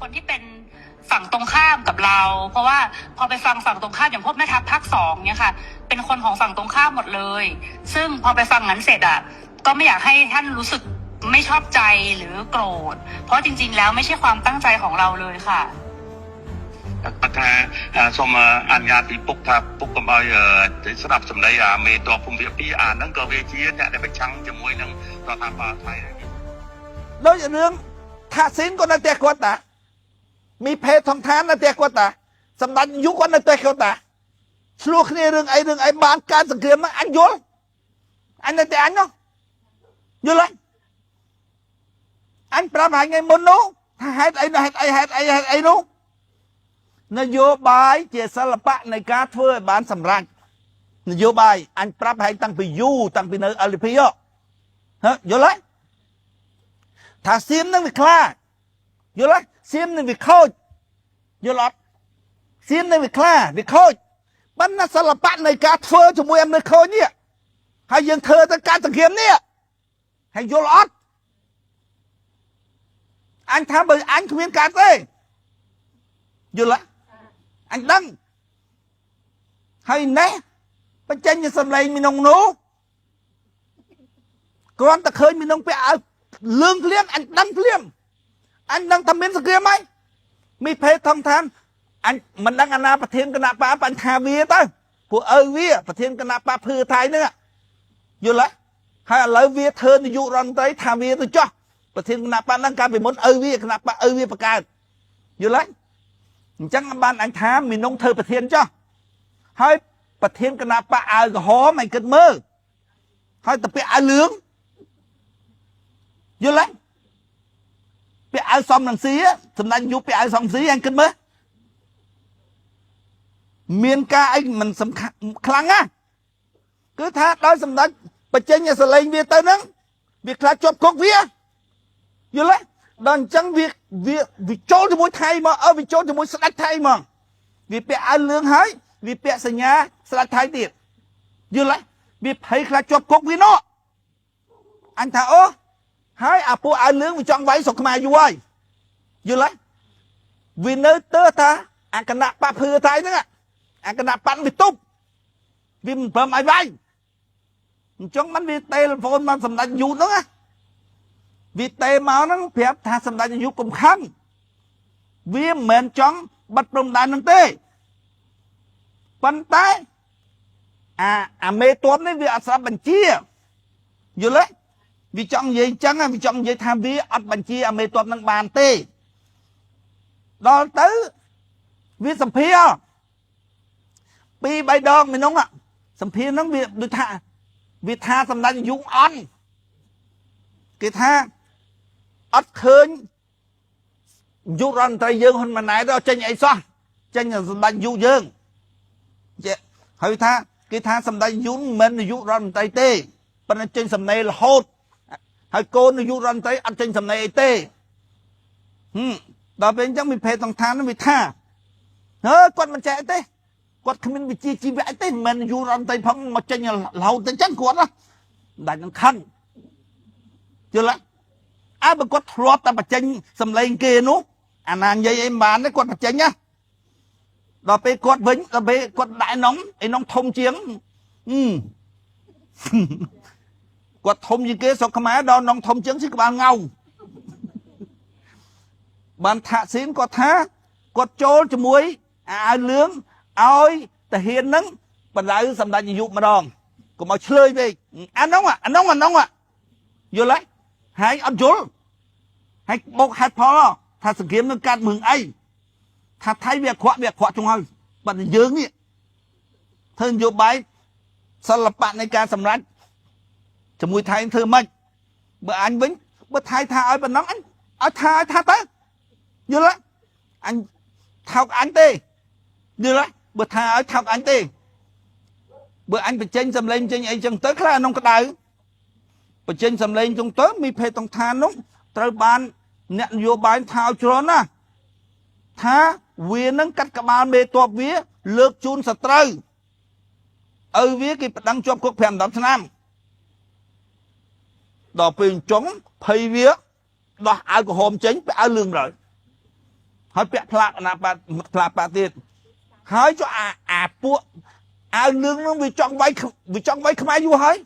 คนที่เป็นฝั่งตรงข้ามกับเราเพราะว่าพอไปฟังฝั่งตรงข้ามอย่างพวกแม่ทัพภาค2เนี่ยค่ะเป็นคนของฝั่งตรงข้ามหมดเลยซึ่งพอไปฟังนั้นเสร็จอ่ะก็ไม่อยากให้ท่านรู้สึกไม่ชอบใจหรือโกรธเพราะจริงๆแล้วไม่ใช่ความตั้งใจของเราเลยค่ะគាត់ថាសូមអនុញ្ញាតពីពុកថាពុកកុំឲ្យស្ដាប់សម្ដីមេតបភូមិភាគ2ហ្នឹងក៏វាជាអ្នកដែលប្រឆាំងជាមួយនឹងរដ្ឋាភិបាលថៃដែរដោយរឿងថាស៊ីនក៏នៅផ្ទះគាត់តាมีเพศทองทานនៅផ្ទះគាត់តាសម្ដេចយុគាត់នៅផ្ទះគាត់តាឆ្លោះគ្នារឿងអីបានការសង្គ្រាមហ្នឹងអញយល់អញនៅតែអញនោះយល់ហើយអញប្រាប់ថ្ងៃមុននោះថាហេតុអីនោះនយោបាយជាសិល្បៈនៃការធ្វើឲ្យបានសម្រេចនយោបាយអញប្រាប់ឲ្យតាំងពីយូរតាំងពីនៅ LP យល់ហើយថាសៀមនឹងវាខ្លាចយល់ហើយសៀមនឹងវាខូចយល់អត់សៀមនឹងវាខ្លាវាខូចបណ្ណាសិល្បៈនៃការធ្វើជាមួយអំណាចខូចនេះហើយយើងធ្វើទៅការសង្គ្រាមនេះហើយយល់អត់អញថាបើអញគ្មានការទេយល់អញដឹងហើយណែបញ្ចេញសំឡេងមីនងនោះគ្រាន់តែឃើញមីនងពាក់ឲ្យលឿងភ្លាមអញដឹងភ្លាមអញដឹងថាមានសង្គ្រាមហើយមានភេទធំធានអញមិនដឹងអាណាប្រធានគណៈបកបញ្ហាវាទៅពួកឪវាប្រធានគណៈបកភឿថៃហ្នឹងយល់ហើយឥឡូវវាធ្វើនាយករដ្ឋមន្ត្រីថាវាទៅចោះប្រធានគណៈបកហ្នឹងកាលពីមុនឪវាគណៈបកឪវាបង្កើតយល់ហើយអញ្ចឹងបានអញថាមីនងធ្វើប្រធានចោះហើយប្រធានគណៈបកអាវក្រហមមិនគិតមើលហើយទៅពាក់អាវលឿងយល់ហើយពាក់អាវសំនឹងស៊ីសម្ដេចយុពាក់អាវសំស៊ីអញគិតមើលមានការអីមិនសំខាន់ខ្លាំងណាគឺថាដោយសម្ដេចបញ្ចេញសលេងវាទៅហ្នឹងវាខ្លាចជាប់គុកវាយល់ទេដល់អញ្ចឹងវាចូលជាមួយថៃមកវាចូលជាមួយស្ដេចថៃមកវាពាក់អាវលឿងហើយវាពាក់សញ្ញាស្ដេចថៃទៀតយល់ទេវាភ័យខ្លាចជាប់គុកវានោះអញថាអូហើយអាពួកអាវលឿងវាចង់វាយស្រុកខ្មែរយូរហើយយល់ទេវានៅទៅថាអាគណៈបកភឿថៃហ្នឹងអាគណៈបកវាទប់វាមិនព្រមឲ្យវាយអញ្ចឹងมันវាតេឡេហ្វូនមកសម្ដេចយុហ្នឹងវាតេមកហ្នឹងប្រាប់ថាសម្ដេចយុកុំខឹងវាមិនមែនចង់បិទព្រំដែនហ្នឹងទេប៉ុន្តែអាមេតបនេះវាអត់ស្រាប់បញ្ជាយល់ទេវាចង់និយាយអញ្ចឹងវាចង់និយាយថាវាអត់បញ្ជាអាមេតបនឹងបានទេដល់ទៅវាសម្ភារ2 3ដងមីនងសម្ភារហ្នឹងវាដូចថាវាថាសម្ដេចនាយកអន់គេថាអត់ឃើញនាយករដ្ឋមន្ត្រីយើងហ៊ុនម៉ាណែតចេញអីសោះចេញសម្ដេចនាយកយើងហើយថាគេថាសម្ដេចនាយកមិននាយករដ្ឋមន្ត្រីទេប៉ុន្តែចេញសំណេររហូតហើយកូននាយករដ្ឋមន្ត្រីអត់ចេញសំណេរអីទេដល់ពេលអញ្ចឹងមានភេទសង្ខានវាថាគាត់មិនចេះទេគាត់គ្មានវិជ្ជាជីវៈទេមិនមែននាយករដ្ឋមន្ត្រីផងមកចេញរហូតទៅអញ្ចឹងគាត់ដាច់នឹងខឹងយល់ទេបើគាត់ធ្លាប់តែបញ្ចេញសម្លេងគេនោះអាណានិយាយអីមិនបានទេគាត់បញ្ចេញណាដល់ពេលគាត់វិញដល់ពេលគាត់ដាក់នំឯនំធំជាងគាត់ធំជាងគេស្រុកខ្មែរដល់នំធំជាងស៊ីក្បាលងៅបានថាក់ស៊ីនគាត់ថាគាត់ចូលជាមួយអាវលឿងឲ្យតាហ៊ានហ្នឹងបណ្ដៅសម្ដេចនាយកម្ដងកុំឲ្យឆ្លើយពេកអានោះយល់ទេហើយអត់យល់ហើយបោកហេតុផលថាសង្គ្រាមនឹងកាត់មឿងអីថាថៃវាអាក្រក់ចុងហើយបាត់យើងនេះធ្វើនយោបាយសិល្បៈនៃការសម្រេចជាមួយថៃធ្វើម៉េចបើអញវិញបើថៃថាឲ្យប៉ុណ្ណឹងអញឲ្យថាទៅយល់ទេអញថោកអញទេយល់ទេបើថាឲ្យថោកអញទេបើអញបញ្ចេញសម្លេងចេញអីចឹងទៅខ្លះក្នុងក្តៅបញ្ចេញសម្លេងចឹងទៅមានភេទតង្ឋាននោះត្រូវបានអ្នកនយោបាយថាឲ្យជ្រុលណាថាវានឹងកាត់ក្បាលមេតបវាលើកជូនសត្រូវឲ្យវាគេប្តឹងជាប់គុក 5-10 ឆ្នាំដល់ពេលចុងភ័យវាដោះអាវក្រហមចេញទៅអាវលឿងrồi ហើយពាក់ផ្លាកណាបាទផ្លាកបាទៀតហើយចុះអាពួកអាវលឿងនឹងវាចង់វាយខ្មែរយូរហើយ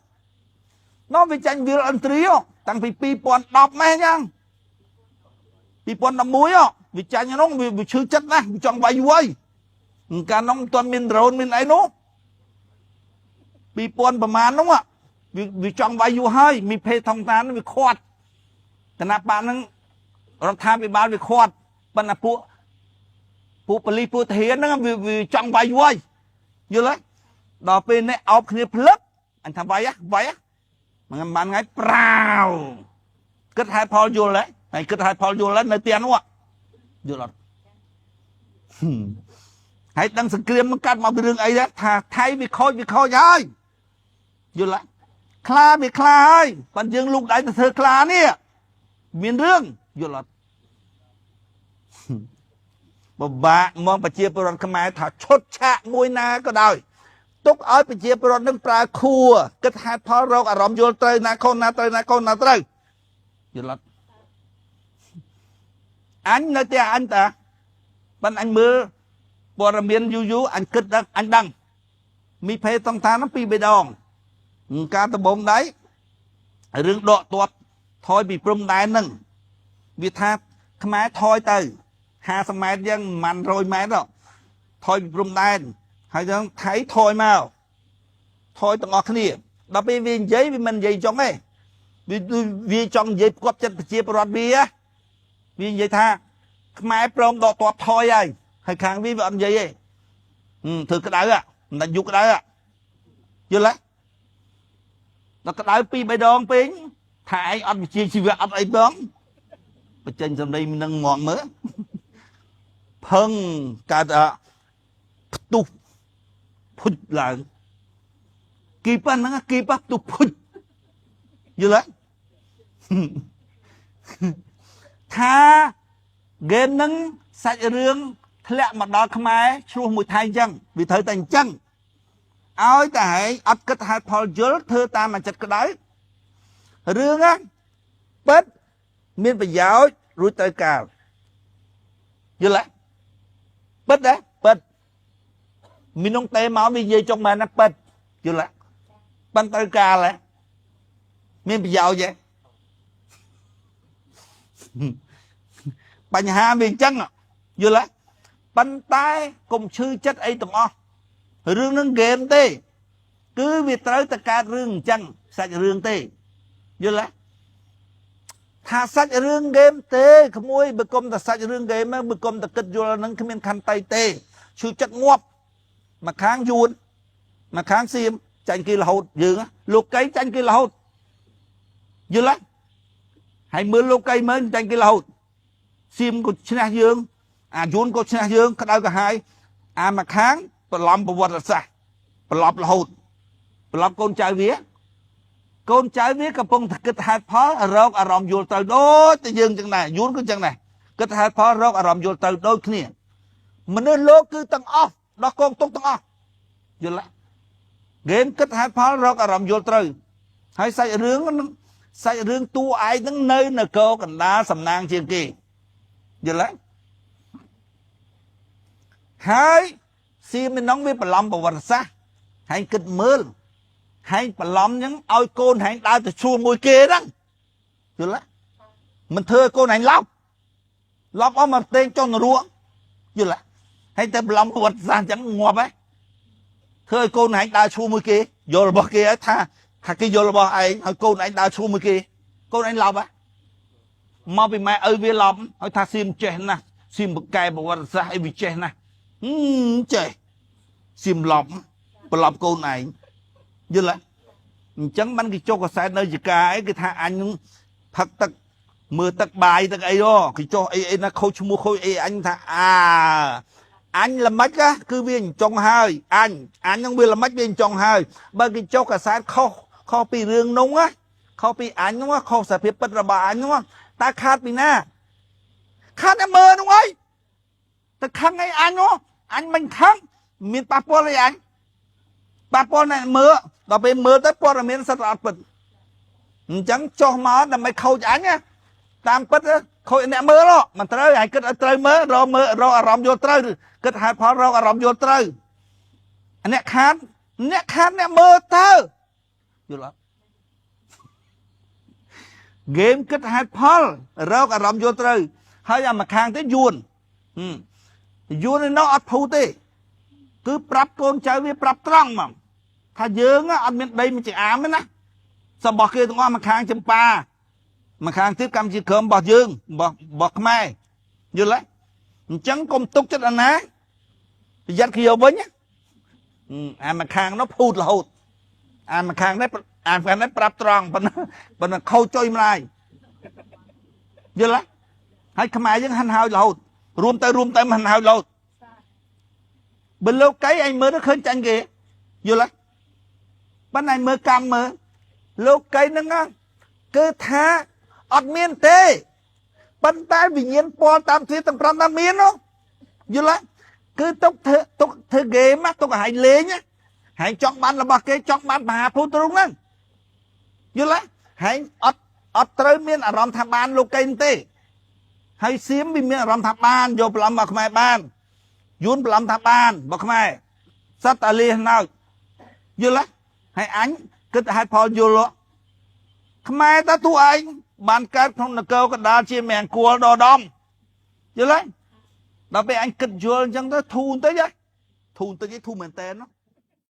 នោះវាចាញ់វាលអន្តរីតាំងពី2010ម៉េះចឹង2011វាចាញ់នោះវាឈឺចិត្តណាស់វាចង់វាយយូរហើយកាលនោះមិនទាន់មានដ្រូនមានអីនោះ2000ប្រហែលនោះវាចង់វាយយូរហើយមីភេថងតានវាខាត់គណៈបកហ្នឹងរដ្ឋាភិបាលវាខាត់ប៉ុន្តែពួកប៉ូលីសពួកទាហានហ្នឹងវាចង់វាយយូរហើយយល់ទេដល់ពេលនេះអោបគ្នាភ្លឹបអញថាវាយមិនបានថ្ងៃប្រាវគិតហេតុផលយល់ទេហើយគិតហេតុផលយល់នៅទីនោះយល់អត់ហើយដឹងសង្គ្រាមនឹងកាត់មកពីរឿងអីដែរថាថៃវាខូចហើយយល់ទេខ្លាវាខ្លាហើយប៉ុន្តែយើងលោកដៃទៅធ្វើខ្លានេះមានរឿងយល់អត់បបាក់មកប្រជាពលរដ្ឋខ្មែរថាឈុតឆាកមួយណាក៏ដោយទុកឲ្យប្រជាពលរដ្ឋនឹងប្រើខួរគិតហេតុផលរកអារម្មណ៍យល់ត្រូវណាខុសណាត្រូវយល់អត់អញនៅតែអញតាប៉ុន្តែអញមើលព័ត៌មានយូរអញគិតអញដឹងមីភេតងតានោះ2 3ដងការដំបងដៃរឿងដកទាត់ថយពីព្រំដែនហ្នឹងវាថាខ្មែរថយទៅ50ម៉ែត្រយ៉ាងមិន100ម៉ែត្រថយពីព្រំដែនហើយចឹងថៃថយមកថយទាំងអស់គ្នាដល់ពេលវានិយាយវាមិននិយាយចង់ទេវាចង់និយាយផ្គប់ចិត្តប្រជាពលរដ្ឋវានិយាយថាខ្មែរព្រមដកទាត់ថយហើយខាងវាអត់និយាយទេធ្វើក្តៅមិនដាច់យុក្តៅយល់ទេដល់ក្តៅ2 3ដងពេញថាឯងអត់វិជាជីវៈអត់អីបងបញ្ចេញសម្ដីនឹងងងមើលផឹងកើតផ្ទុះភុចឡើងគីប៉ះហ្នឹងគីប៉ះផ្ទុះភុចយល់ទេថាហ្គេមហ្នឹងសាច់រឿងធ្លាក់មកដល់ខ្មែរឆ្លោះមួយថៃអញ្ចឹងវាត្រូវតែអញ្ចឹងឲ្យតែឯងអត់គិតហេតុផលយល់ធ្វើតាមអាចិត្តក្តៅរឿងហ្នឹងពិតមានប្រយោជន៍រួចត្រូវការយល់ទេពិតដែរពិតមីនងតេមកវានិយាយចុងមែនណាពិតយល់ទេប៉ុន្តែត្រូវការហ៎មានប្រយោជន៍ទេបញ្ហាវាអញ្ចឹងយល់ទេប៉ុន្តែកុំឈឺចិត្តអីទាំងអស់រឿងនឹងហ្គេមទេគឺវាត្រូវតែកើតរឿងអញ្ចឹងសាច់រឿងទេយល់ទេថាសាច់រឿងហ្គេមទេក្មួយបើគុំតែសាច់រឿងហ្គេមបើគុំតែគិតយល់ហ្នឹងគ្មានខន្តីទេឈឺចិត្តងាប់មកខាងយួនមកខាងសៀមចាញ់គេរហូតយើងលោកកៃចាញ់គេរហូតយល់ទេហើយមើលលោកកៃមើលចាញ់គេរហូតសៀមក៏ឈ្នះយើងអាយួនក៏ឈ្នះយើងក្តៅក្រហាយអាមកខាងប្រឡំប្រវត្តិសាស្ត្រប្រឡប់រហូតប្រឡប់កូនចៅវាកំពុងតែគិតហេតុផលរកអារម្មណ៍យល់ទៅដូចតែយើងចឹងដែរយួនក៏ចឹងដែរគិតហេតុផលរកអារម្មណ៍យល់ទៅដូចគ្នាមនុស្សលោកគឺទាំងអស់ដោះកងទុកទាំងអស់យល់ទេហ្គេមគិតហេតុផលរកអារម្មណ៍យល់ត្រូវហើយសាច់រឿងតួឯងហ្នឹងនៅនគរកណ្ដាលសំណាងជាងគេយល់ទេហើយសៀមនឹងវាប្រឡំប្រវត្តិសាស្ត្រហើយគិតមើលហើយប្រឡំអញ្ចឹងឲ្យកូនហែងដើរទៅឈួរមួយគេហ្នឹងយល់ទេមិនធ្វើឲ្យកូនហែងឡប់អស់មកផ្ទែងចុះនរកយល់ទេហើយទៅប្រឡំប្រវត្តិសាស្ត្រអញ្ចឹងងាប់ហ៎ធ្វើឲ្យកូនហែងដើរឈួរមួយគេយល់របស់គេឲ្យថាគេយល់របស់ឯងហើយកូនឯងដើរឈួរមួយគេកូនឯងឡប់ហ៎មកពីម៉ែឪវាឡប់ឲ្យថាសៀមចេះណាស់សៀមបកកែប្រវត្តិសាស្ត្រអីវាចេះណាស់ចេះសៀមឡប់ប្រឡប់កូនឯងយល់ទេអញ្ចឹងបានគេចុះកសែតនៅជាការអីគេថាអញនឹងផឹកទឹកមើលទឹកបាយទឹកអីគេចុះអីណាខូចឈ្មោះខូចអីអញថាអញល្មិចគឺវាអញ្ចឹងហើយអញនឹងវាល្មិចវាអញ្ចឹងហើយបើគេចុះកសែតខុសពីរឿងនោះខុសពីអញនោះខុសសភាពពិតរបស់អញនោះតើខាតពីណាខាតតែមើលនោះអីតែខឹងអីអញនោះអញមិនខឹងមានប៉ះពាល់អីអញប៉ះពាល់ណែមើលដល់ពេលមើលទៅព័ត៌មានសិតអត់ពិតអញ្ចឹងចុះមកដើម្បីខូចអញតាមពិត khôi nè mơ đó mà tới ai kết tới mơ rồi à rом vô tới kết hai phó rồi à rom vô tới anh nè khán nè mơ tới vô lắm game kết hai phó rồi à rom vô tới hơi à mà khang tới yuan yuan nó ở thu tê cứ prap con chơi với prap trăng mà thay dương á anh bên đây mình chỉ ám ấy nè sao bỏ kia tụi mà khang chấm pa mà khang tiếp cam chỉ cơm bỏ dương bỏ mai như lấy chẳng công túc chất anh á dắt kia với nhá mà khang nó phụt là hụt mà khang đấy phải nói prap trăng bên là khâu chơi lại như lấy hay mai với hành hao là hụt rùm tay mình hành hao là hụt bên lâu cái anh mới nó khơi tranh kìa vô lấy bên này mơ cam mơ lâu cái nó ngon cứ tha ọt miên tê bên tay vì nhiên po tam thuyết tầm pram tam miên đó vô lấy cứ tốc thơ ghê mắt tốc hãy lê nhá hãy chọn bạn là bà kê chọn bạn bà hà phút đúng không vô lấy hãy ọt trời miên ở rõm thạp bàn lâu cái tê hãy xiếm vì miên ở rõm thạp bàn vô bà bà khmai bàn yun làm tháp ban bọc mai sát ta li nào vô lá hay ánh cứ hai phò vô lo mai ta tu anh ban cát không là câu cái đá chia mèn cua đò đom vô lấy đó về anh kịch vô chẳng ta thu tới chứ thu mền tên nó